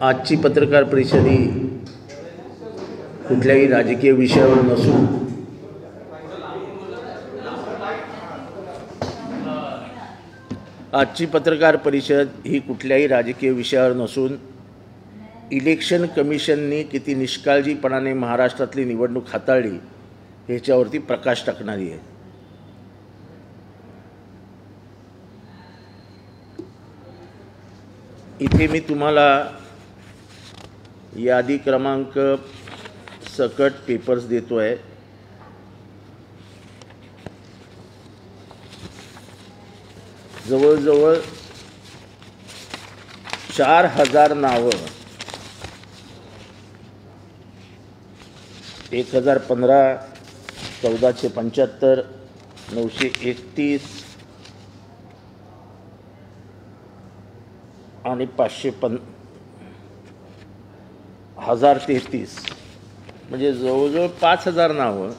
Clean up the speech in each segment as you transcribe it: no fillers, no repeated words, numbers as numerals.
आजची पत्रकार परिषद ही कुठल्याही राजकीय विषयावर नसून इलेक्शन कमिशननी किती निष्काळजीपणाने महाराष्ट्रातली निवडणूक हाताळली ह्याच्यावरती प्रकाश टाकणारी आहे। इथे मी तुम्हाला यादी क्रमांक सकट पेपर्स देतो आहे। जवळजवळ 4000 नावं 1015, 1475, 931 आणि 1033 म्हणजे जवळजवळ 5000 नावं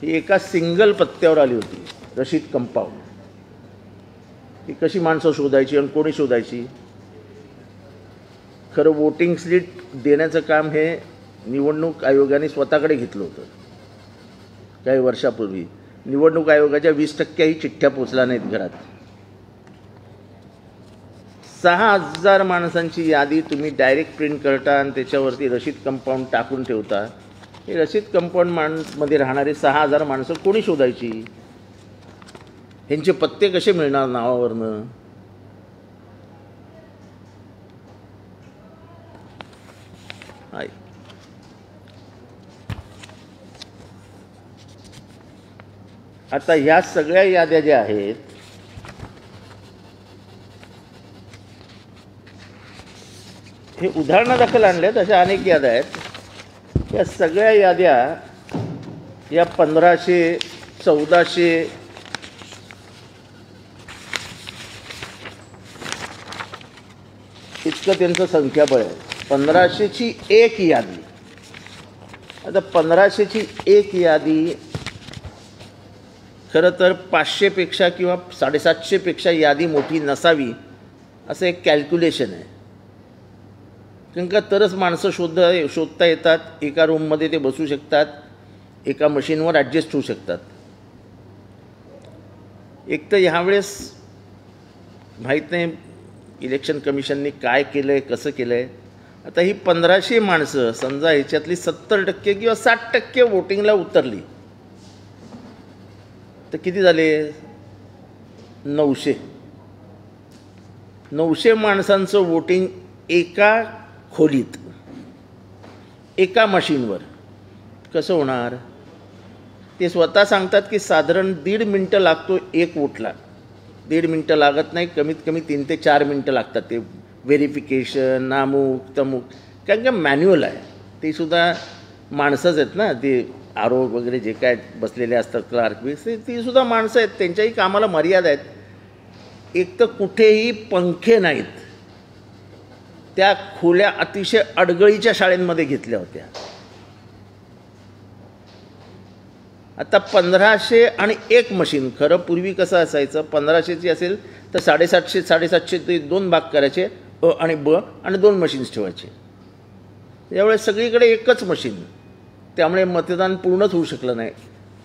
ही एका सिंगल पत्त्यावर आली होती। रशीद कंपाऊंड ही कशी माणसं शोधायची आणि कोणी शोधायची? खरं वोटिंग स्लिप देण्याचं काम हे निवडणूक आयोगाने स्वतःकडे घेतलं होतं। काही वर्षापूर्वी निवडणूक आयोगाच्या 20%ही चिठ्ठ्या पोचल्या नाहीत घरात। 6000 माणसांची यादी तुम्ही डायरेक्ट प्रिंट करता आणि त्याच्यावरती रशीद कंपाऊंड टाकून ठेवता। हे रशीद कंपाऊंड मध्ये राहणारे 6000 माणसं कोणी शोधायची? ह्यांचे पत्ते कसे मिळणार नावावरनं? आता ह्या सगळ्या याद्या ज्या आहेत हे उदाहरणादाखल आणल्यात, अशा अनेक याद्या आहेत। या सगळ्या याद्या या 1500, 1400 इतकं त्यांचं संख्याबळ आहे। 1500ची एक यादी। आता 1500ची एक यादी खरं तर 500 पेक्षा किंवा 750 पेक्षा यादी मोठी नसावी असं एक कॅल्क्युलेशन आहे। कारण का तरच माणसं शोधता येतात, एका रूममध्ये ते बसू शकतात, एका मशीनवर ॲडजस्ट होऊ शकतात। एक तर ह्यावेळेस माहीत नाही इलेक्शन कमिशनने काय केलं आहे, कसं केलं आहे। आता ही 1500 माणसं समजा ह्याच्यातली 70% किंवा 60% वोटिंगला उतरली तर किती झाले? 900 माणसांचं वोटिंग एका खोलीत एका मशीनवर कसं होणार? ते स्वतः सांगतात की साधारण 1.5 मिनटं लागतो एक वोटला। 1.5 मिनटं लागत नाही, कमीत कमी 3 ते 4 मिनटं लागतात ते व्हेरिफिकेशन, नामुक तमुक, कारण का मॅन्युअल आहे। ते सुद्धा माणसंच आहेत ना, ते आरोप वगैरे जे काय बसलेले असतात क्लार्क ती सुद्धा माणसं आहेत, त्यांच्याही कामाला मर्यादा आहेत। एक तर कुठेही पंखे नाहीत, त्या खोल्या अतिशय अडगळीच्या शाळेंमध्ये घेतल्या होत्या। आता 1500 आणि एक मशीन, खरं पूर्वी कसं असायचं, 1500ची असेल तर 750 ते 2 भाग करायचे, अ आणि ब आणि 2 मशीन्स ठेवायचे। यावेळेस सगळीकडे एकच मशीन, त्यामुळे मतदान पूर्णच होऊ शकलं नाही।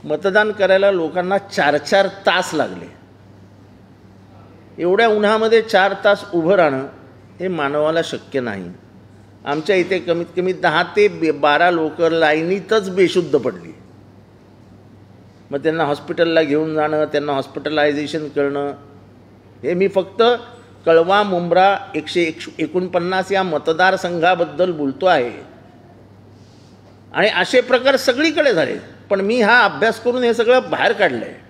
मतदान करायला लोकांना 4-4 तास लागले। एवढ्या उन्हामध्ये 4 तास उभं राहणं हे मानवाला शक्य नाही। आमच्या इथे कमीत कमी 10 ते 12 लोक लाईनीतच बेशुद्ध पडली। मग त्यांना हॉस्पिटलला घेऊन जाणं, त्यांना हॉस्पिटलायझेशन करणं, हे मी फक्त कळवा मुंब्रा 149 या मतदारसंघाबद्दल बोलतो आहे। आणि असे प्रकार सगळीकडे झाले, पण मी हा अभ्यास करून हे सगळं बाहेर काढलं आहे।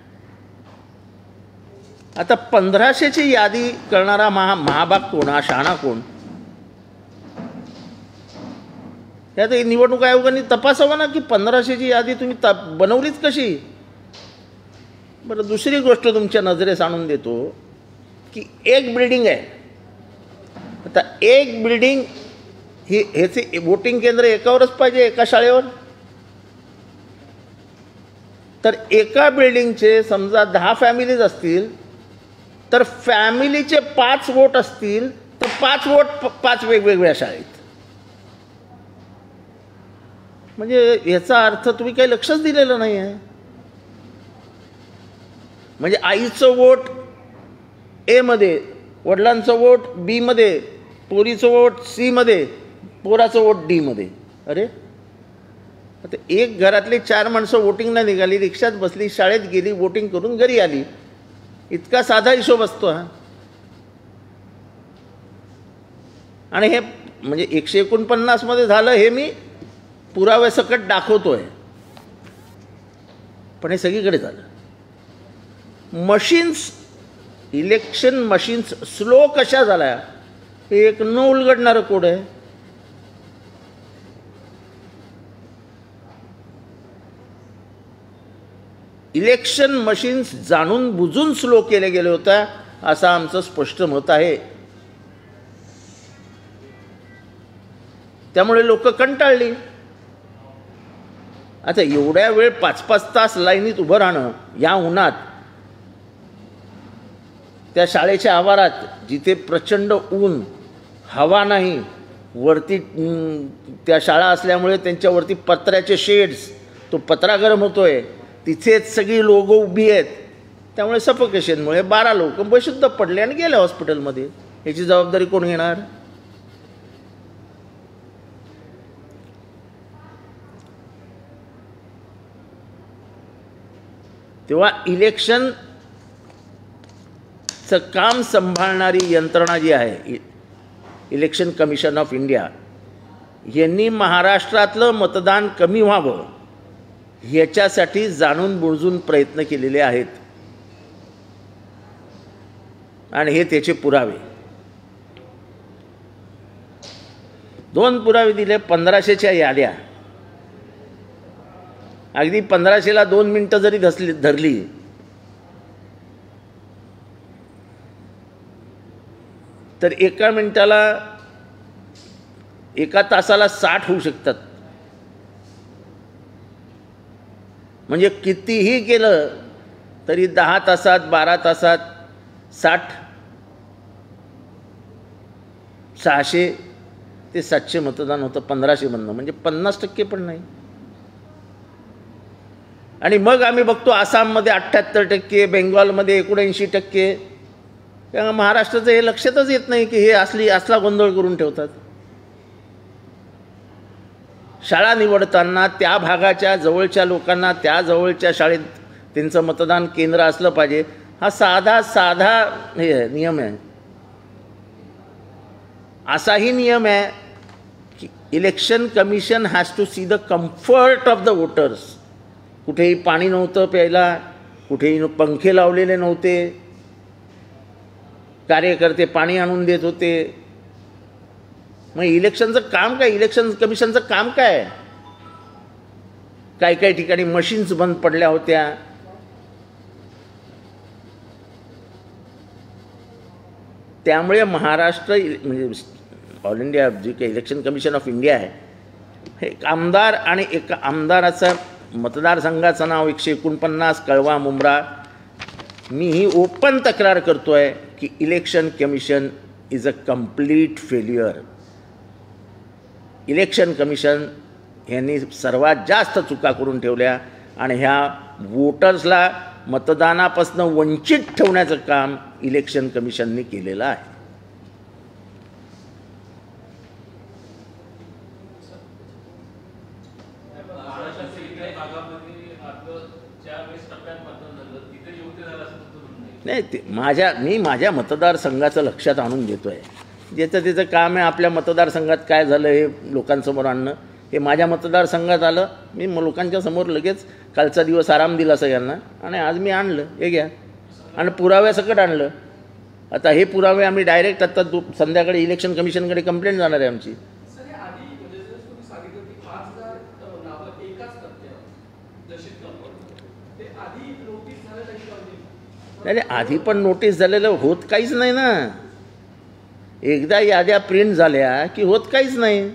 आता 1500ची यादी करणारा महाभाग कोण, हा शहाणा कोण? यात निवडणूक आयोगाने तपासावं ना की 1500ची यादी तुम्ही बनवलीच कशी? बरं, दुसरी गोष्ट तुमच्या नजरेस आणून देतो की एक बिल्डिंग आहे। आता एक बिल्डिंग ह्याचे वोटिंग केंद्र एकावरच पाहिजे, एका शाळेवर। तर एका बिल्डिंगचे समजा 10 फॅमिलीज असतील तर फॅमिलीचे 5 वोट असतील तर 5 वोट 5 वेगवेगळ्या शाळेत. म्हणजे याचा अर्थ तुम्ही काही लक्षच दिलेलं नाही आहे. म्हणजे आईचं वोट ए मध्ये, वडिलांचं वोट बी मध्ये, पोरीचं वोट सी मध्ये, पोराचं वोट डी मध्ये. अरे आता एक घरातली 4 माणसं वोटिंगला निघाली, रिक्षात बसली, शाळेत गेली, वोटिंग करून घरी आली. इतका साधा हिशोब असतो हा. आणि हे म्हणजे 149 मध्ये झालं हे मी पुराव्यासकट दाखवतोय, पण हे सगळीकडे झालं. मशीन्स, इलेक्शन मशीन्स स्लो कशा झाल्या हे एक न उलगडणारं कोड आहे. इलेक्शन मशीन्स जाणून बुजून स्लो केले गेले होत्या असं आमचं स्पष्ट मत आहे. त्यामुळे लोक कंटाळली. आता एवढ्या वेळ 5-5 तास लाईनीत उभं राहणं या उन्हात, त्या शाळेच्या आवारात जिथे प्रचंड ऊन, हवा नाही, वरती त्या शाळा असल्यामुळे त्यांच्यावरती पत्र्याचे शेड्स, तो पत्रा गरम होतोय, तिथेच सगळी लोक उभी आहेत. त्यामुळे सफोकेशनमुळे 12 लोक बेशुद्ध पडले आणि गेले हॉस्पिटलमध्ये. याची जबाबदारी कोण घेणार? तेव्हा इलेक्शनचं काम सांभाळणारी यंत्रणा जी आहे, इलेक्शन कमिशन ऑफ इंडिया, यांनी महाराष्ट्रातलं मतदान कमी व्हावं ह्याच्यासाठी जाणून बुजून प्रयत्न केलेले आहेत. आणि हे त्याचे पुरावे. 2 पुरावे दिले. 1500च्या याद्या, अगदी 1500ला 2 मिनिटं जरी धरली तर 1 मिनिटाला, 1 तासाला 60 होऊ शकतात. म्हणजे कितीही केलं तरी 10 तासात, 12 तासात 60, 600 ते 700 मतदान होतं 1500 मधनं. म्हणजे 50% पण नाही. आणि मग आम्ही बघतो आसाममध्ये 78%, बेंगॉलमध्ये 79%. तेव्हा महाराष्ट्राचं हे लक्षातच येत नाही की हे असला गोंधळ करून ठेवतात. शाळा निवडताना त्या भागाच्या जवळच्या लोकांना त्या जवळच्या शाळेत त्यांचं मतदान केंद्र असलं पाहिजे, हा साधा हे नियम आहे. असाही नियम आहे की election commission has to see the comfort of the voters. कुठेही पाणी नव्हतं प्यायला, कुठेही पंखे लावलेले नव्हते, कार्यकर्ते पाणी आणून देत होते. मग इलेक्शनचं काम काय? इलेक्शन कमिशनचं काम काय? काही ठिकाणी मशीन्स बंद पडल्या होत्या. त्यामुळे महाराष्ट्र म्हणजे ऑल इंडिया जे काही इलेक्शन कमिशन ऑफ इंडिया आहे, हे एक आमदार आणि एका आमदाराचं मतदारसंघाचं नाव 149 कळवा मुंब्रा. मी ही ओपन तक्रार करतोय की election commission is a complete failure. Election commission यांनी सर्वात जास्त चुका करून ठेवल्या आणि ह्या वोटर्सला मतदानापासून वंचित ठेवण्याचं काम इलेक्शन कमिशनने केलेलं आहे. नाही, ते मी माझ्या मतदारसंघाचं लक्षात आणून देतो आहे. ज्याचं त्याचं काम आहे आपल्या मतदारसंघात काय झालं हे लोकांसमोर आणणं. हे माझ्या मतदारसंघात आलं, मी लोकांच्या समोर लगेच कालचा दिवस आराम दिला सगळ्यांना आणि आज मी आणलं. हे घ्या. आणि पुराव्यासकट आणलं. आता हे पुरावे आम्ही डायरेक्ट आता संध्याकाळी इलेक्शन कमिशनकडे कंप्लेंट जाणार आहे आमची. नाही, आधी पण नोटीस झालेलं होत काहीच नाही ना. एकदा याद्या प्रिंट झाल्या की होत काहीच नाही.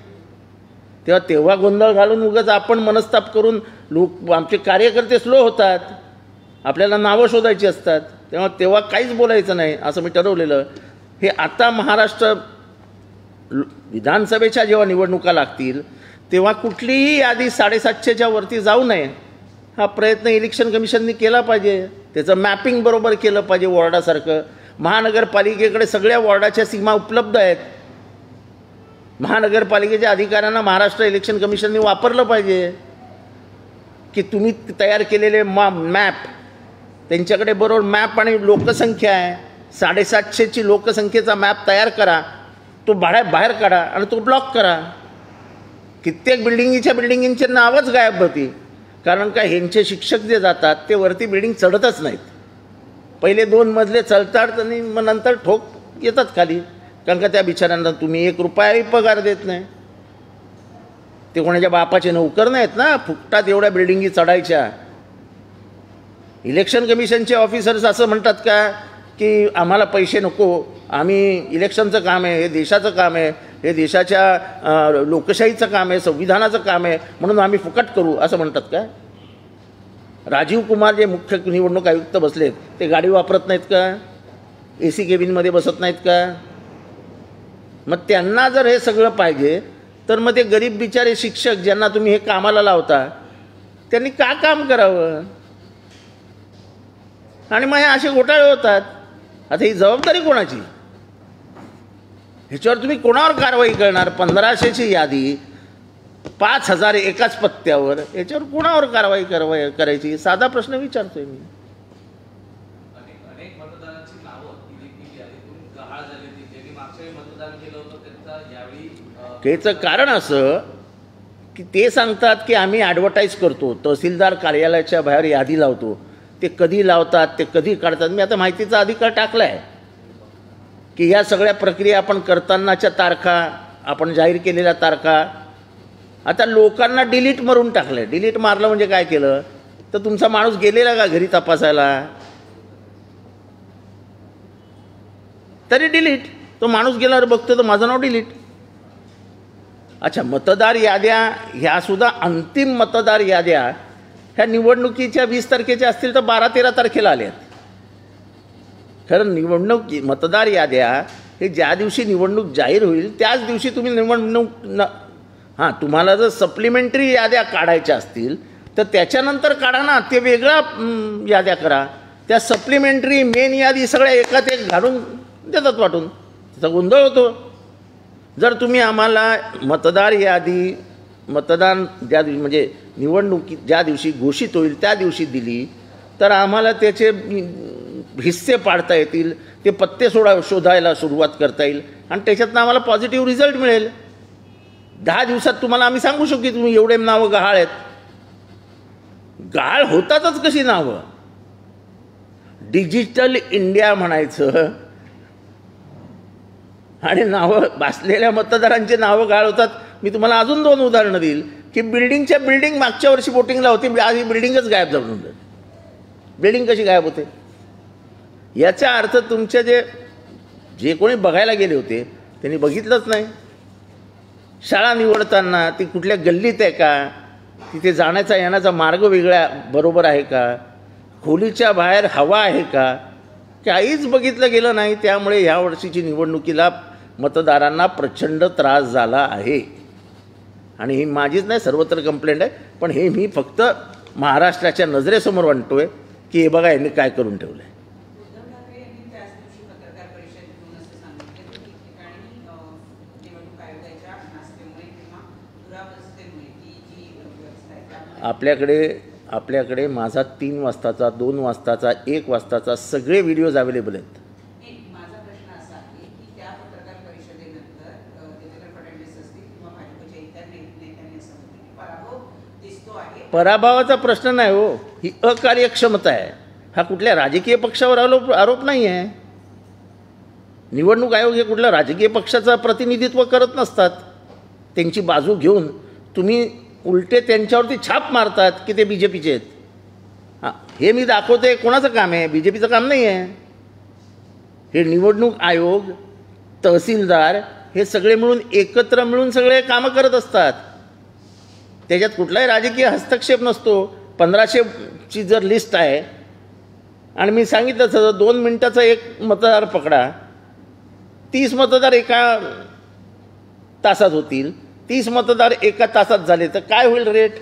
तेव्हा गोंधळ घालून उगाच आपण मनस्ताप करून लोक, आमचे कार्यकर्ते स्लो होतात, आपल्याला नावं शोधायची असतात. तेव्हा काहीच बोलायचं नाही असं मी ठरवलेलं. हे आता महाराष्ट्र विधानसभेच्या जेव्हा निवडणुका लागतील तेव्हा कुठलीही यादी 750च्या वरती जाऊ नये हा प्रयत्न इलेक्शन कमिशननी केला पाहिजे. त्याचं मॅपिंग बरोबर केलं पाहिजे वॉर्डासारखं. महानगरपालिकेकडे सगळ्या वॉर्डाच्या सीमा उपलब्ध आहेत. महानगरपालिकेच्या अधिकाऱ्यांना महाराष्ट्र इलेक्शन कमिशनने वापरलं पाहिजे की तुम्ही तयार केलेले मॅप त्यांच्याकडे बरोबर मॅप आणि लोकसंख्या आहे 750ची लोकसंख्येचा मॅप तयार करा. तो बाहेर काढा आणि तो ब्लॉक करा. कित्येक बिल्डिंगींचे नावच गायब होती. कारण का ह्यांचे शिक्षक जे जातात ते वरती बिल्डिंग चढतच नाहीत. पहिले 2 मजले चढतात आणि मग नंतर ठोक येतात खाली. कारण का त्या बिचाऱ्यांना तुम्ही 1 रुपयाही पगार देत नाही. ते कोणाच्या बापाचे नोकर नाहीत ना फुकटात एवढ्या बिल्डिंगी चढायच्या. इलेक्शन कमिशनचे ऑफिसर्स असं म्हणतात का की आम्हाला पैसे नको, आम्ही इलेक्शनचं काम आहे, हे देशाचं काम आहे, हे देशाच्या लोकशाहीचं काम आहे, संविधानाचं काम आहे म्हणून आम्ही फुकट करू असं म्हणतात का? राजीव कुमार जे मुख्य निवडणूक आयुक्त बसलेत ते गाडी वापरत नाहीत का? AC केबिनमध्ये बसत नाहीत का? मग त्यांना जर हे सगळं पाहिजे तर मग ते गरीब बिचारे शिक्षक ज्यांना तुम्ही हे कामाला लावता त्यांनी का काम करावं? आणि मग हे असे घोटाळे होतात. आता ही जबाबदारी कोणाची? ह्याच्यावर तुम्ही कोणावर कारवाई करणार? 1500ची यादी 5000 एकाच पत्त्यावर, याच्यावर कोणावर कारवाई करायची? साधा प्रश्न विचारतोय मी. अनेक मतदारांची नावं गहाळ झाली होती. ज्यांनी मागच्या वेळी मतदान केलं होतं त्यांचा यावेळी त्याचं कारण असं की ते सांगतात की आम्ही ॲडव्हर्टाईज करतो, तहसीलदार कार्यालयाच्या बाहेर यादी लावतो. ते कधी लावतात, ते कधी काढतात. मी आता माहितीचा अधिकार टाकला आहे की ह्या सगळ्या प्रक्रिया आपण करतानाच्या तारखा, आपण जाहीर केलेल्या तारखा आता लोकांना डिलीट मारून टाकलं. डिलीट मारलं म्हणजे काय केलं तर तुमचा माणूस गेलेला का घरी तपासायला? तरी डिलीट. तो माणूस गेल्यावर बघतो तर माझं नाव डिलीट. अच्छा, मतदार याद्या ह्या सुद्धा अंतिम मतदार याद्या ह्या निवडणुकीच्या 20 तारखेच्या असतील तर 12-13 तारखेला आल्या आहेत. खरं मतदार याद्या हे ज्या दिवशी निवडणूक जाहीर होईल त्याच दिवशी तुम्ही तुम्हाला जर सप्लिमेंटरी याद्या काढायच्या असतील तर त्याच्यानंतर काढा ना, ते वेगळा याद्या करा. त्या सप्लिमेंटरी मेन यादी सगळ्या एकात एक घालून देतात वाटून. त्याचा गोंधळ होतो. जर तुम्ही आम्हाला मतदार यादी मतदान ज्या दिवशी म्हणजे निवडणुकी ज्या दिवशी घोषित होईल त्या दिवशी दिली तर आम्हाला त्याचे हिस्से पाडता येतील, ते पत्ते शोधायला सुरुवात करता येईल आणि त्याच्यातनं आम्हाला पॉझिटिव्ह रिझल्ट मिळेल. 10 दिवसात तुम्हाला आम्ही सांगू शकू की तुम्ही एवढे नावं गहाळ आहेत. गहाळ होतातच कशी नावं? डिजिटल इंडिया म्हणायचं आणि नावं बसलेल्या मतदारांचे नावं गहाळ होतात. मी तुम्हाला अजून 2 उदाहरणं देईल की बिल्डिंग मागच्या वर्षी वोटिंगला होती, आज ही बिल्डिंगच गायब झाली. बिल्डिंग कशी गायब होते? याचा अर्थ तुमचे जे कोणी बघायला गेले होते त्यांनी बघितलंच नाही. शाळा निवडताना ती कुठल्या गल्लीत आहे का, तिथे जाण्याचा येण्याचा मार्ग वेगळा बरोबर आहे का, खोलीच्या बाहेर हवा आहे का, काहीच बघितलं गेलं नाही. त्यामुळे ह्या वर्षीची निवडणुकीला मतदारांना प्रचंड त्रास झाला आहे. आणि ही माझीच नाही, सर्वत्र कंप्लेंट आहे. पण हे मी फक्त महाराष्ट्राच्या नजरेसमोर आणतोय की हे बघा यांनी काय करून ठेवलं आहे. आपल्याकडे माझा 3 वाजताचा, 2 वाजताचा, 1 वाजताचा सगळे व्हिडिओज अवेलेबल आहेत. माझा प्रश्न असा आहे की त्या पत्रकार परिषदेनंतर देवेंद्र फडणवीस असतील किंवा भाजपच्या इतर नेत्यांनी असं म्हटलं की पराभव दिसतो आहे. पराभवाचा प्रश्न नाही हो, ही अकार्यक्षमता आहे. हा कुठल्या राजकीय पक्षावर आरोप नाही आहे. निवडणूक आयोग हे कुठल्या राजकीय पक्षाचं प्रतिनिधित्व करत नसतात. त्यांची बाजू घेऊन तुम्ही उलटे त्यांच्यावरती छाप मारतात की ते BJPचे आहेत. हां, हे मी दाखवते कोणाचं काम आहे? BJPचं काम नाही आहे. हे निवडणूक आयोग, तहसीलदार हे सगळे मिळून एकत्र मिळून सगळे कामं करत असतात. त्याच्यात कुठलाही राजकीय हस्तक्षेप नसतो. 1500ची जर लिस्ट आहे आणि मी सांगितलं तसं 2 मिनिटाचा एक मतदार पकडा, 30 मतदार एका तासात होतील, 30 मतदार एका तासात झाले तर काय होईल रेट?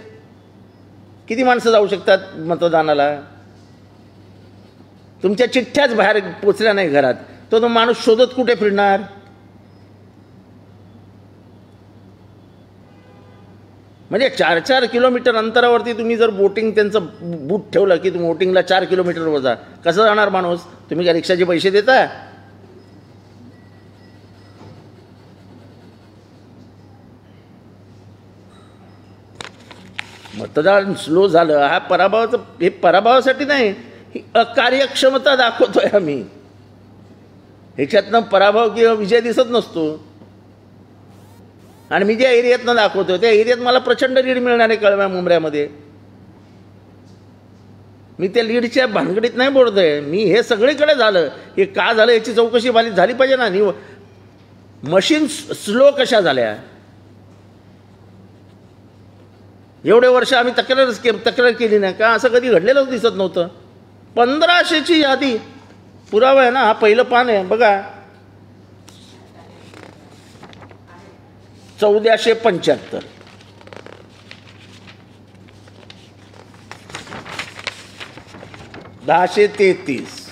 किती माणसं जाऊ शकतात मतदानाला? तुमच्या चिठ्ठ्याच बाहेर पोचल्या नाही घरात, तो माणूस शोधत कुठे फिरणार? म्हणजे 4-4 किलोमीटर अंतरावरती तुम्ही जर बोटिंग त्यांचं बूट ठेवलं की तुम्ही बोटिंगला 4 किलोमीटरवर जा, कसं जाणार माणूस? तुम्ही काय रिक्षाचे पैसे देता? मतदान स्लो झालं हा पराभवासाठी नाही, ही अकार्यक्षमता दाखवतोय आम्ही. ह्याच्यातनं पराभव किंवा विजय दिसत नसतो. आणि मी ज्या एरियातनं दाखवतो त्या एरियात मला प्रचंड लीड मिळणार आहे कळव्या मुंबऱ्यामध्ये. मी त्या लीडच्या भानगडीत नाही बोलतोय. मी हे सगळीकडे झालं, हे का झालं याची चौकशी झाली पाहिजे ना. मशीन स्लो कशा झाल्या? एवढे वर्ष आम्ही तक्रार केली नाही का? असं कधी घडलेलंच दिसत नव्हतं. 1500ची यादी पुरावा आहे ना, हा पहिलं पान आहे बघा. 1475 1033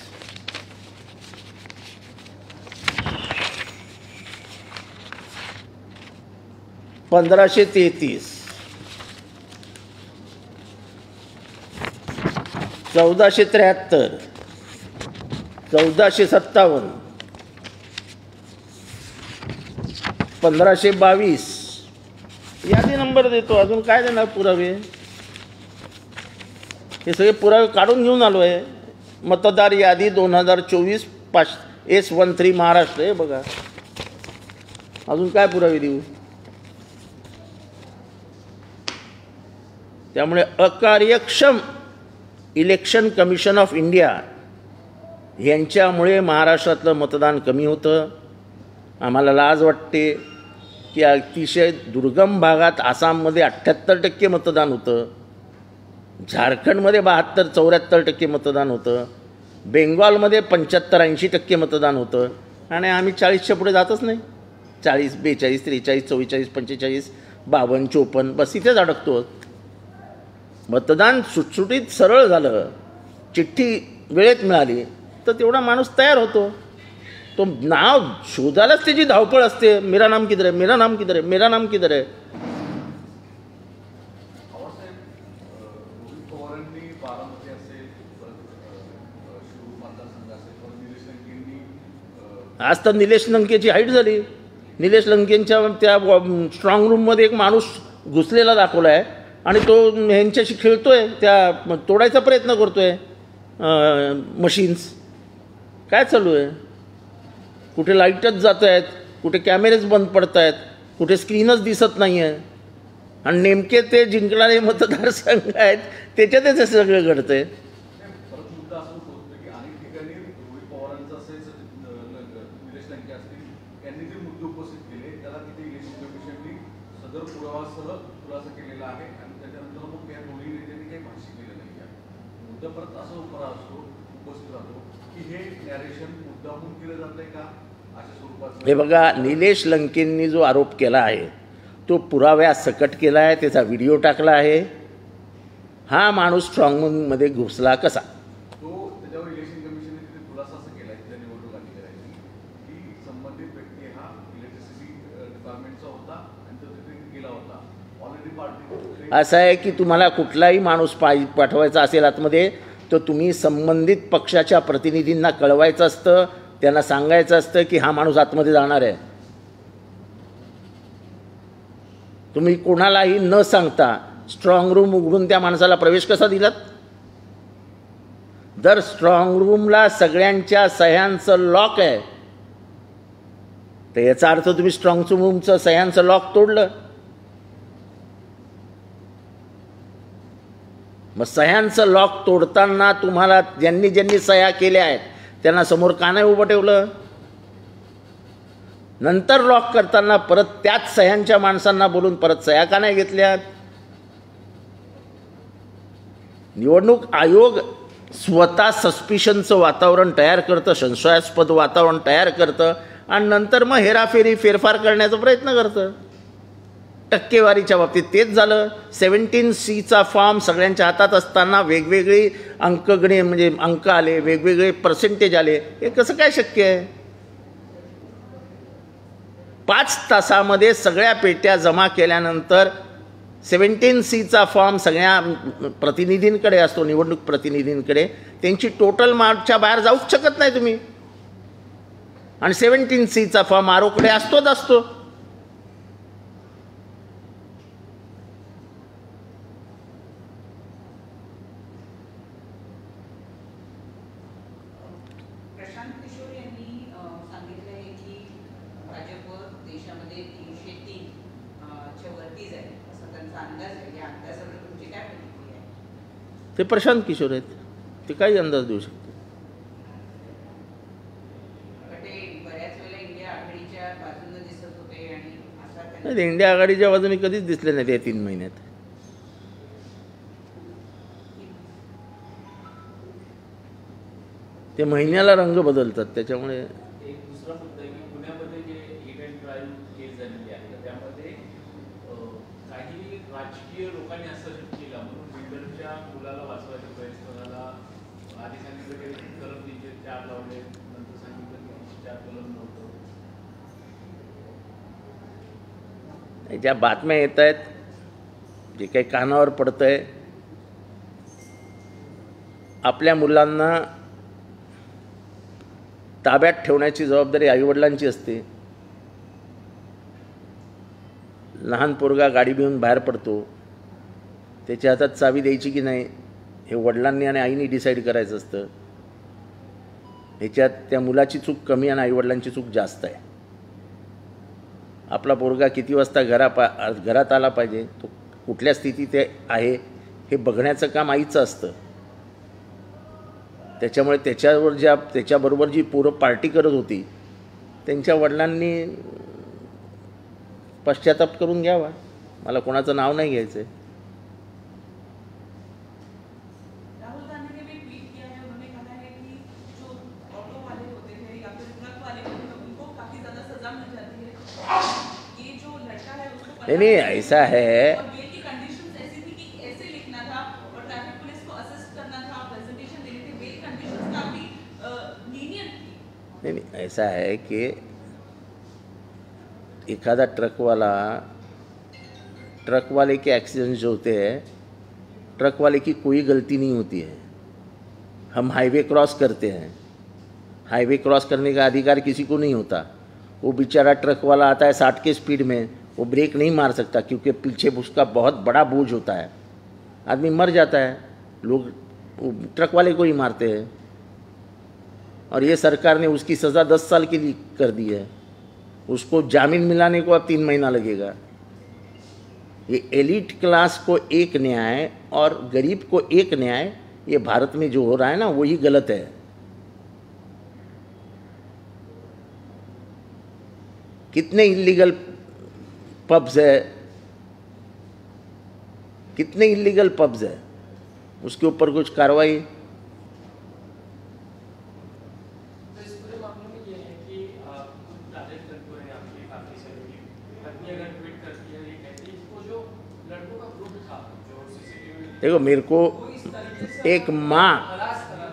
1533 1473 1457 1522 यादी नंबर देतो. अजून काय देणार पुरावे? हे सगळे पुरावे काढून घेऊन आलो आहे. मतदार यादी 2024 S13 महाराष्ट्र हे बघा. अजून काय पुरावे देऊ? त्यामुळे अकार्यक्षम इलेक्शन कमिशन ऑफ इंडिया यांच्यामुळे महाराष्ट्रातलं मतदान कमी होतं. आम्हाला लाज वाटते की अतिशय दुर्गम भागात आसाममध्ये 78% मतदान होतं, झारखंडमध्ये 72-74% मतदान होतं, बेंगॉलमध्ये 75-80% मतदान होतं, आणि आम्ही 40च्या पुढे जातच नाही. 40, 42, 43, 44, 45, 52, 54 बस इथेच अडकतो. मतदान सुटसुटीत सरळ झालं, चिठ्ठी वेळेत मिळाली तर तेवढा माणूस तयार होतो. तो नाव शोधायलाच त्याची धावपळ असते. मेरा नाम किधर है, मेरा नाम किधर है, मेरा नाम किधर है. आज तर निलेश लंकेची हाईट झाली. निलेश लंकेंच्या त्या स्ट्रॉंग रूममध्ये एक माणूस घुसलेला दाखवला आहे आणि तो ह्यांच्याशी खेळतोय, त्या तोडायचा प्रयत्न करतोय मशीन्स. काय चालू आहे? कुठे लाईटच जात आहेत, कुठे कॅमेरेच बंद पडत आहेत, कुठे स्क्रीनच दिसत नाही आहे, आणि नेमके ते जिंकणारे मतदारसंघ आहेत त्याच्यातच हे सगळं घडतं आहे. हे बघा, निलेश लंकेंनी जो आरोप केला आहे तो पुराव्यासकट केला आहे, त्याचा व्हिडिओ टाकला आहे. हा माणूस स्ट्रॉंग रूममध्ये घुसला कसा? असं आहे की तुम्हाला कुठलाही माणूस पाठवायचा असेल आतमध्ये तर तुम्ही संबंधित पक्षाच्या प्रतिनिधींना कळवायचं असतं, त्यांना सांगायचं असतं की हा माणूस आतमध्ये जाणार आहे. तुम्ही कोणालाही न सांगता स्ट्रॉंग रूम उघडून त्या माणसाला प्रवेश कसा दिलात? जर स्ट्रॉंग रूमला सगळ्यांच्या सह्यांचं लॉक आहे तर याचा अर्थ तुम्ही स्ट्रॉंग रूमचं सह्यांचं लॉक तोडलं. मग सह्यांचं लॉक तोडताना तुम्हाला ज्यांनी सह्या केल्या आहेत त्यांना समोर का नाही उभं ठेवलं? नंतर लॉक करताना परत त्याच सह्यांच्या माणसांना बोलून परत सह्या का नाही घेतल्यात? निवडणूक आयोग स्वतः सस्पिशनचं वातावरण तयार करतं, संशयास्पद वातावरण तयार करतं, आणि नंतर मग हेराफेरी फेरफार करण्याचा प्रयत्न करतं. टक्केवारीच्या बाबतीत तेच झालं. 17C फॉर्म सगळ्यांच्या हातात असताना वेगवेगळे अंकगणे म्हणजे अंक आले, वेगवेगळे पर्सेंटेज आले. हे कसं काय शक्य आहे? 5 तासामध्ये सगळ्या पेट्या जमा केल्यानंतर 17C फॉर्म सगळ्या प्रतिनिधींकडे असतो, निवडणूक प्रतिनिधींकडे. त्यांची टोटल मार्कच्या बाहेर जाऊच शकत नाही तुम्ही. आणि 17C फॉर्म आरोकडे असतोच असतो. प्रशांत किशोर यांनी सांगितलं आहे की भाजप देशामध्ये 303 च्या वरती जाईल असा त्यांचा अंदाज आहे. या अंदाजावर तुमची काय प्रतिक्रिया आहे? ते प्रशांत किशोर आहेत, ते काही अंदाज देऊ शकते. ते बऱ्याच वेळेला इंडिया आघाडीच्या बाजूने दिसत होते आणि असा नाही, त्यांनी ते इंडिया आघाडीच्या बाजूने कधीच दिसले नाही या 3 महिन्यात. ते महिन्याला रंग बदलतात, त्याच्यामुळे. एक दुसरा मुद्दा आहे की पुण्यामध्ये जे हिट अँड ट्रायल केस झालेली आहे तर त्यामध्ये काही राजकीय लोकांनी असं केलं म्हणून बिल्डरच्या मुलाला वाचवायचा प्रयत्न झाला. आधी सांगितलं की कलम 304 लावले, नंतर सांगितलं की 304 कलम नव्हतं. ज्या बातम्या येत आहेत, जे काही कानावर पडतंय, आपल्या मुलांना ताब्यात ठेवण्याची जबाबदारी आईवडिलांची असते. लहान पोरगा गाडी घेऊन बाहेर पडतो, त्याच्या हातात चावी द्यायची की नाही हे वडिलांनी आणि आईने डिसाईड करायचं असतं. ह्याच्यात त्या मुलाची चूक कमी आणि आईवडिलांची चूक जास्त आहे. आपला पोरगा किती वाजता घरात आला पाहिजे, तो कुठल्या स्थितीत आहे हे बघण्याचं काम आईचं असतं. त्याच्यामुळे त्याच्याबरोबर जी पोरं पार्टी करत होती त्यांच्या वडिलांनी पश्चाताप करून घ्यावा. मला कोणाचं नाव नाही घ्यायचं आहे. राहुल गांधी ने भी ट्वीट किया है. उन्होंने कहा है कि जो ऑटो वाले होते हैं या फिर ट्रक वाले होते हैं उनको काफी ज्यादा सजा मिल जाती है. ये जो लड़का है उसको नहीं ऐसा है, और बेल की कंडीशंस ऐसी थी कि ऐसे लिखना था और ट्रैफिक पुलिस को असिस्ट करना था, प्रेजेंटेशन देनी थी. बेल कंडीशंस काफी लीनियंट थी. नहीं ऐसा है कि एखादा ट्रक वाले के एक्सीडेंट जो होते हैं, ट्रक वाले की कोई गलती नहीं होती है. हम हाईवे क्रॉस करते हैं, हाईवे क्रॉस करने का अधिकार किसी को नहीं होता. वो बेचारा ट्रक वाला आता है 60 के स्पीड में, वो ब्रेक नहीं मार सकता क्योंकि पीछे उसका बहुत बड़ा बोझ होता है. आदमी मर जाता है, लोग ट्रक वाले को ही मारते हैं. और ये सरकार ने उसकी सज़ा 10 साल के लिए कर दी है. उसको जामीन मिलाने को अब 3 महीना लगेगा. ये एलिट क्लास को एक न्याय और गरीब को एक न्याय, ये भारत में जो हो रहा है ना वही गलत है. कितने इलीगल पब्स है, कितने इलीगल पब्स है, उसके ऊपर कुछ कार्रवाई. तो इस पूरे मामले में ये है कि राजेश तनपुरे हैं आपकी काफी सहयोगी, पत्नी अगर ट्वीट करती है ये कहती है इसको जो लड़कों का ग्रुप था जो सीसीटीवी देखो मेरे को वो इस तरीके से एक माँ, हरास करा.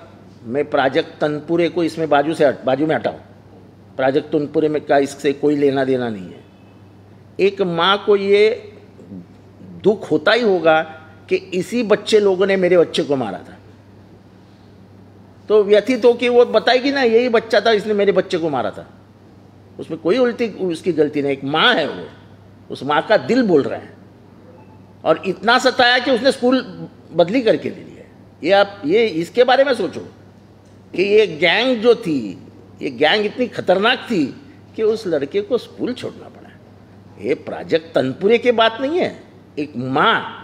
मैं प्राजक्त तनपुरे को इसमें बाजू में हटाऊं. प्राजक्त तनपुरे में का इससे कोई लेना देना नहीं है. एक माँ को ये दुख होता ही होगा कि इसी बच्चे लोगों ने मेरे बच्चे को मारा था, तो व्यथित हो कि वो बताएगी ना यही बच्चा था इसने मेरे बच्चे को मारा था. उसमें कोई उल्टी उसकी गलती नहीं. एक माँ है वो, उस माँ का दिल बोल रहा है. और इतना सताया कि उसने स्कूल बदली करके ले लिया. ये आप ये इसके बारे में सोचो कि ये गैंग जो थी, ये गैंग इतनी खतरनाक थी कि उस लड़के को स्कूल छोड़ना पड़ा. ये प्राजक्त तनपुरे की बात नहीं है. एक माँ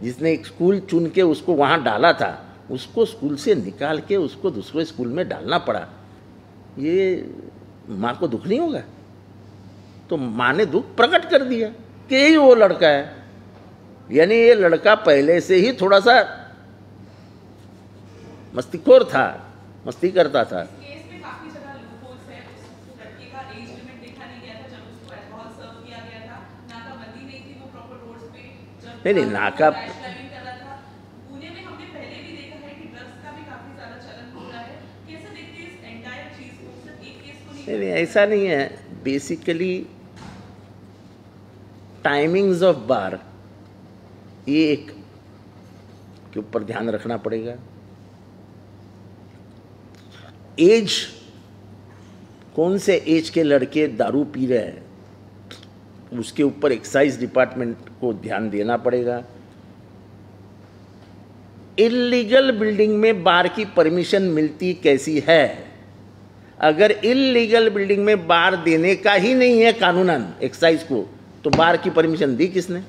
जिसने एक स्कूल चुन के उसको वहाँ डाला था, उसको स्कूल से निकाल के उसको दूसरे स्कूल में डालना पड़ा. ये माँ को दुख नहीं होगा? तो माँ ने दुख प्रकट कर दिया कि यही वो लड़का है. यानी ये लड़का पहले से ही थोड़ा सा मस्तीखोर था, मस्ती करता था. केस में काफी ज्यादा लूपहोल्स है. उस लड़के का एज नहीं, नाका रैश ड्राइविंग कर रहा था। पुणे में हमने पहले भी देखा है कि ड्रग्स का भी काफी ज्यादा चलन हो रहा है। कैसे देखते हैं इस एंटायर चीज को? सिर्फ एक केस को नहीं, ऐसा नहीं है। बेसिकली टाइमिंग्स ऑफ बार, ये एक के ऊपर ध्यान रखना पड़ेगा। एज, कौन से एज के लड़के दारू पी रहे हैं, उसके ऊपर एक्साइज डिपार्टमेंट को ध्यान देना पड़ेगा। इल्लीगल बिल्डिंग में बार की परमिशन मिलती कैसी है? अगर इल्लीगल बिल्डिंग में बार देने का ही नहीं है कानूनन एक्साइज को, तो बार की परमिशन दी किसने?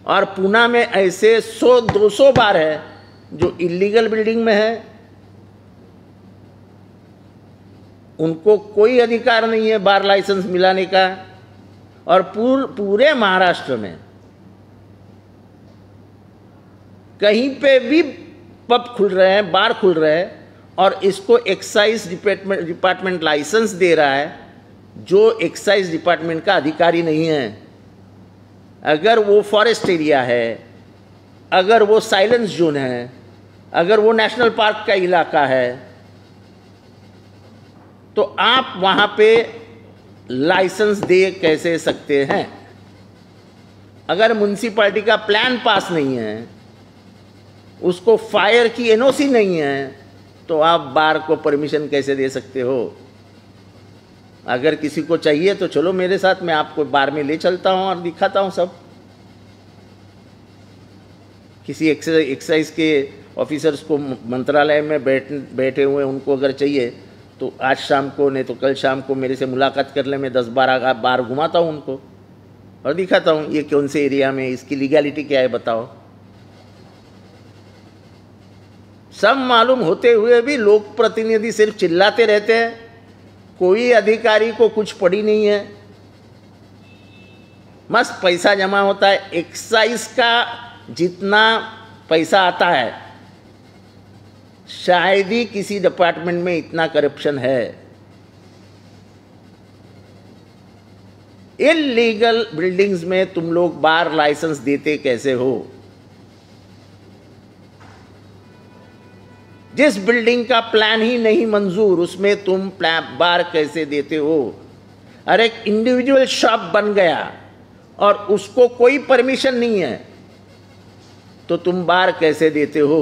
और पूना में ऐसे 100-200 बार है जो इल्लीगल बिल्डिंग में है, उनको कोई अधिकार नहीं है बार लाइसेंस मिलाने का। और पूरे महाराष्ट्र में कहीं पे भी पब खुल रहे हैं, बार खुल रहे हैं, और इसको एक्साइज डिपार्टमेंट लाइसेंस दे रहा है, जो एक्साइज डिपार्टमेंट का अधिकारी नहीं है। अगर वो फॉरेस्ट एरिया है, अगर वो साइलेंस जोन है, अगर वो नेशनल पार्क का इलाका है, तो आप वहां पे लाइसेंस दे कैसे सकते हैं? अगर म्युनिसिपैलिटी का प्लान पास नहीं है, उसको फायर की एनओसी नहीं है, तो आप बार को परमिशन कैसे दे सकते हो? अगर किसी को चाहिए तो चलो मेरे साथ, मैं आपको बार में ले चलता हूं और दिखाता हूं सब। किसी एक्साइज के ऑफिसर्स को मंत्रालय में बैठे हुए, उनको अगर चाहिए तो आज शाम को, नहीं तो कल शाम को मेरे से मुलाकात कर ले, मैं 10-12 बार घुमाता हूँ उनको और दिखाता हूँ ये कौन से एरिया में, इसकी लीगैलिटी क्या है बताओ। सब मालूम होते हुए भी लोक प्रतिनिधि सिर्फ चिल्लाते रहते हैं, कोई अधिकारी को कुछ पड़ी नहीं है। मस्त पैसा जमा होता है। एक्साइज का जितना पैसा आता है, शायद ही किसी डिपार्टमेंट में इतना करप्शन है। इल्लीगल बिल्डिंग्स में तुम लोग बार लाइसेंस देते कैसे हो? जिस बिल्डिंग का प्लान ही नहीं मंजूर, उसमें तुम बार कैसे देते हो? अरे एक इंडिविजुअल शॉप बन गया और उसको कोई परमिशन नहीं है, तो तुम बार कैसे देते हो?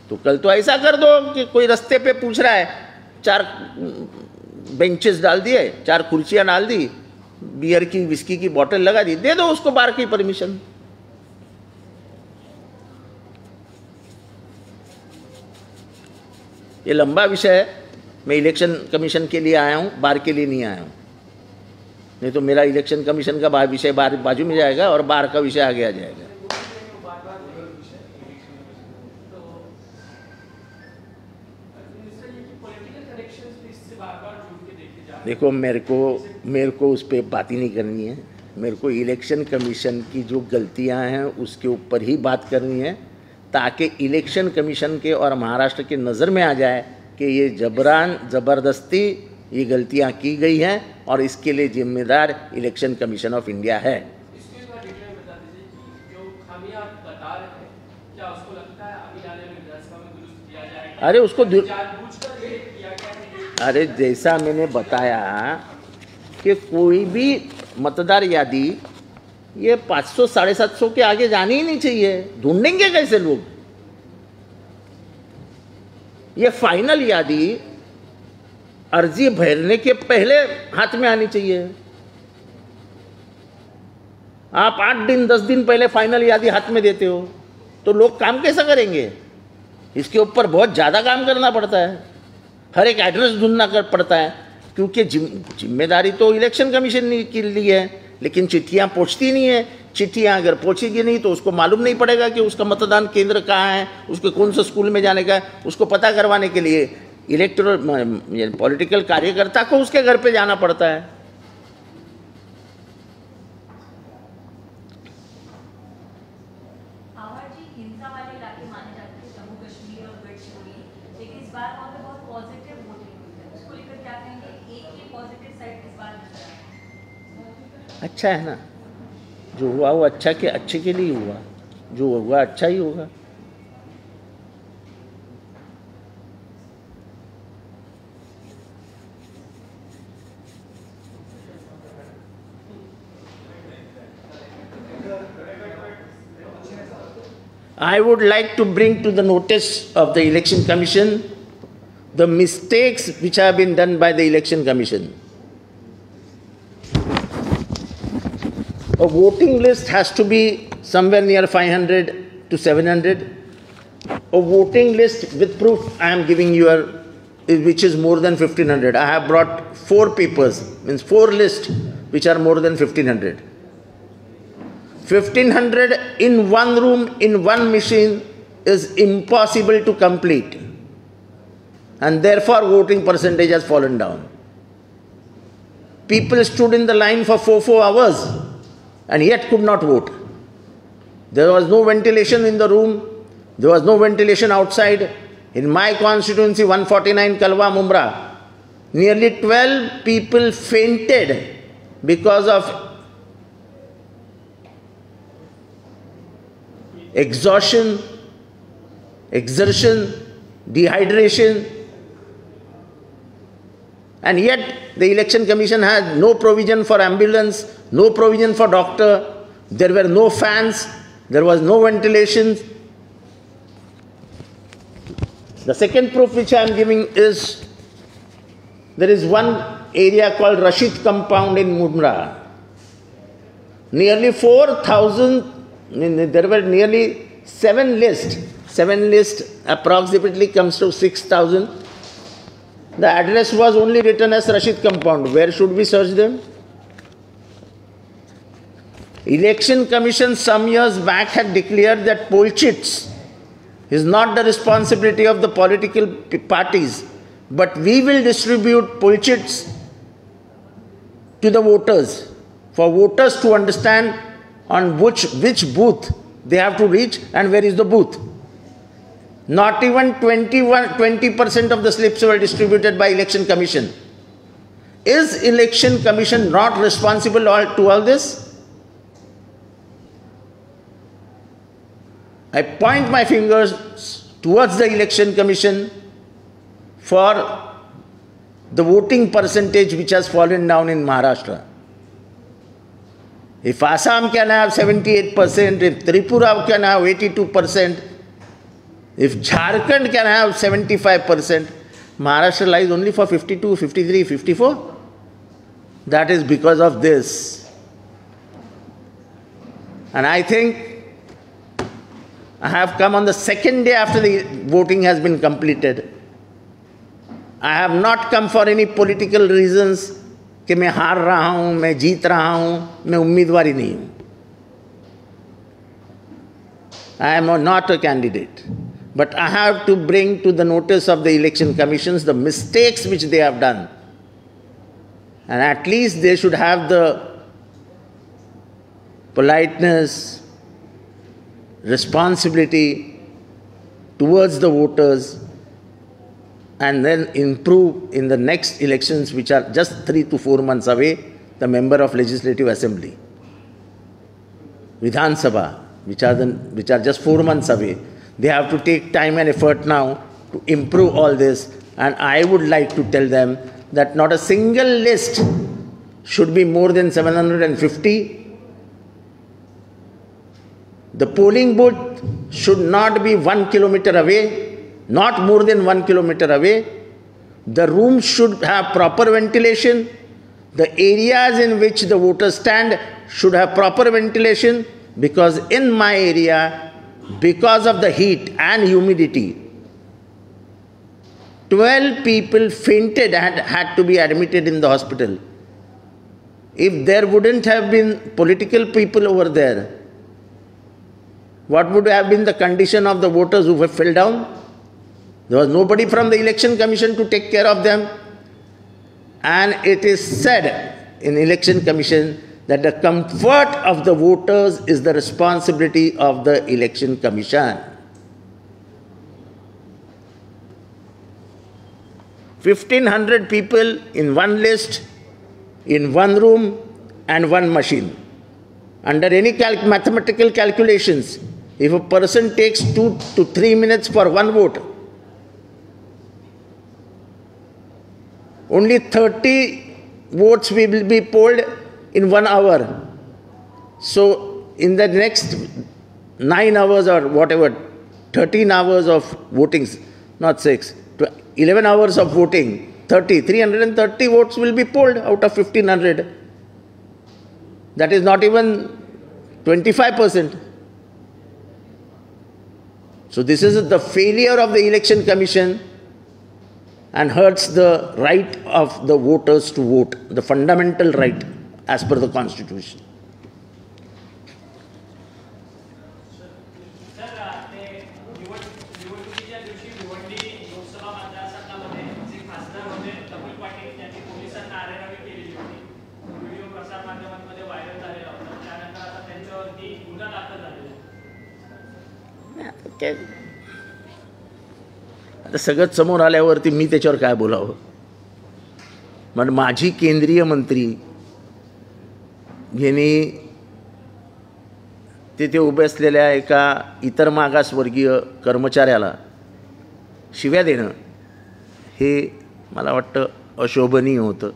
तो कल तो ऐसा कर दो कि कोई रास्ते पे पूछ रहा है, 4 बेंचेस डाल दिए, 4 कुर्सियां डाल दी, बियर की, विस्की की बोतल लगा दी, दे दो उसको बार की परमिशन। ये लंबा विषय है। मैं इलेक्शन कमीशन के लिए आया हूं, बार के लिए नहीं आया हूं। नहीं तो मेरा इलेक्शन कमीशन का विषय बाजू में जाएगा और बार का विषय आगे आ जाएगा। देखो, मेरे को उस पर बात ही नहीं करनी है। मेरे को इलेक्शन कमीशन की जो गलतियां हैं उसके ऊपर ही बात करनी है, ताकि इलेक्शन कमीशन के और महाराष्ट्र के नज़र में आ जाए कि ये जबरान ज़बरदस्ती ये गलतियां की गई हैं और इसके लिए जिम्मेदार इलेक्शन कमीशन ऑफ इंडिया है। अरे उसको अरे जैसा मैंने बताया कि कोई भी मतदार यादी ये 500-750 के आगे जानी ही नहीं चाहिए। ढूंढेंगे कैसे लोग? ये फाइनल यादी अर्जी भरने के पहले हाथ में आनी चाहिए। आप 8 दिन 10 दिन पहले फाइनल यादी हाथ में देते हो तो लोग काम कैसा करेंगे? इसके ऊपर बहुत ज़्यादा काम करना पड़ता है, हर एक एड्रेस ढूंढना पड़ता है, क्योंकि जिम्मेदारी तो इलेक्शन कमीशन की ली है, लेकिन चिट्ठियाँ पहुँचती नहीं है। चिट्ठियाँ अगर पहुँचेगी नहीं तो उसको मालूम नहीं पड़ेगा कि उसका मतदान केंद्र कहाँ है, उसके कौन से स्कूल में जाने का है। उसको पता करवाने के लिए इलेक्टोरल पॉलिटिकल कार्यकर्ता को उसके घर पे जाना पड़ता है। अच्छा है ना, जो हुआ वो अच्छा के अच्छे के लिए हुआ, जो हुआ अच्छा ही होगा। I would like to bring to the notice of the Election Commission the mistakes which have been done by the Election Commission. A voting list has to be somewhere near 500 to 700. A voting list with proof I am giving you, which is more than 1500. I have brought 4 papers, means 4 lists which are more than 1500. 1500 in one room, in one machine is impossible to complete. And therefore voting percentage has fallen down. People stood in the line for 4 hours and yet could not vote. There was no ventilation in the room. There was no ventilation outside. In my constituency, 149 Kalwa Mumra, nearly 12 people fainted because of exhaustion, exertion, dehydration. And yet the Election Commission had no provision for ambulance, no provision for doctor. There were no fans, there was no ventilation. The second proof which I am giving is, there is one area called Rashid Compound in Mumra. Nearly 4,000, there were nearly 7 lists. 7 lists approximately comes to 6,000. The address was only written as Rashid Compound. Where should we search them? Election Commission some years back had declared that poll cheats is not the responsibility of the political parties, but we will distribute poll cheats to the voters, for voters to understand on which booth they have to reach and where is the booth. Not even 20% of the slips were distributed by Election Commission. Is Election Commission not responsible to all this? I point my fingers towards the Election Commission for the voting percentage which has fallen down in Maharashtra. If Assam can have 78%, if Tripura can have 82%, if Jharkhand can have 75%, Maharashtra lies only for 52, 53, 54. That is because of this. And I think I have come on the second day after the voting has been completed. I have not come for any political reasons कि मैं हार रहा हूँ, मैं जीत रहा हूँ, मैं उम्मीदवार ही नहीं हूँ. I am not a candidate. But I have to bring to the notice of the Election Commissions the mistakes which they have done. And at least they should have the politeness, responsibility towards the voters, and then improve in the next elections, which are just 3 to 4 months away, the member of Legislative Assembly, Vidhan Sabha, which are just 4 months away. They have to take time and effort now to improve all this. And I would like to tell them that not a single list should be more than 750. The polling booth should not be 1 kilometer away, not more than 1 kilometer away. The rooms should have proper ventilation. The areas in which the voters stand should have proper ventilation, because in my area, because of the heat and humidity, 12 people fainted and had to be admitted in the hospital. If there wouldn't have been political people over there, what would have been the condition of the voters who fell down? There was nobody from the Election Commission to take care of them. And it is said in Election Commission that the comfort of the voters is the responsibility of the Election Commission. 1,500 people in one list, in one room and one machine. Under any mathematical calculations, if a person takes 2 to 3 minutes for one vote, only 30 votes will be polled in 1 hour. So in the next 9 hours or whatever, 13 hours of voting, not 6, 11 hours of voting, 330 votes will be polled out of 1500. That is not even 25%. So this is the failure of the Election Commission and hurts the right of the voters to vote, the fundamental right as per the Constitution. निवडणुकीच्या दिवशी भिवंडी लोकसभा मतदारसंघामध्ये जे खासदार होते तबुल पाटील यांनी पोलिसांना आरेरावी केलेली होती. व्हिडिओ प्रसार माध्यमांमध्ये व्हायरल झालेला होता. त्यानंतर आता त्यांच्यावरती गुन्हा दाखल झालेला आहे. आता सगळं समोर आल्यावरती मी त्याच्यावर काय बोलावं. पण माझी केंद्रीय मंत्री यांनी तिथे उभे असलेल्या एका इतर मागासवर्गीय कर्मचाऱ्याला शिव्या देणं हे मला वाटतं अशोभनीय होतं.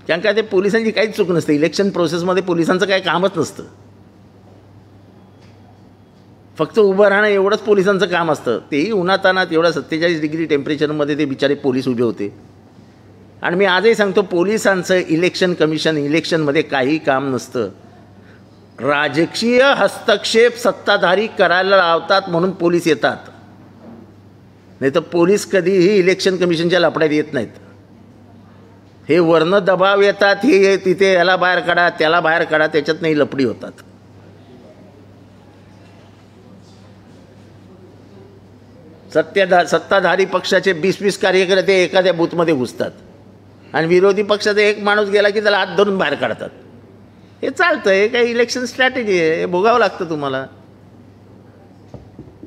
कारण काय ते पोलिसांची काहीच चूक नसते. इलेक्शन प्रोसेसमध्ये पोलिसांचं काही कामच नसतं. फक्त उभं राहणं एवढंच पोलिसांचं काम असतं. तेही उन्हातानात एवढ्या 47 डिग्री टेम्परेचरमध्ये ते बिचारे पोलीस उभे होते. आणि मी आजही सांगतो, पोलिसांचं इलेक्शन कमिशन इलेक्शनमध्ये काही काम नसतं. राजकीय हस्तक्षेप सत्ताधारी करायला लावतात म्हणून पोलीस येतात. नाही तर पोलीस कधीही इलेक्शन कमिशनच्या लफड्यात येत नाहीत. हे वर्ण दबाव येतात, हे तिथे याला बाहेर काढा त्याला बाहेर काढा, त्याच्यात नाही लफडी होतात. सत्ताधारी पक्षाचे 20-20 कार्यकर्ते एखाद्या बूथमध्ये घुसतात आणि विरोधी पक्षाचा एक माणूस गेला की त्याला हात धरून बाहेर काढतात. हे चालतं. हे काही इलेक्शन स्ट्रॅटेजी आहे. हे भोगावं लागतं तुम्हाला.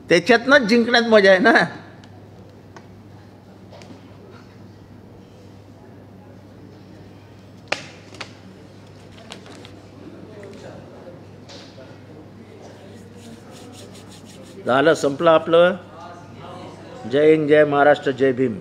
त्याच्यातनंच जिंकण्यात मजा आहे ना. झालं, संपलं आपलं. जय हिंद, जय महाराष्ट्र, जय भीम.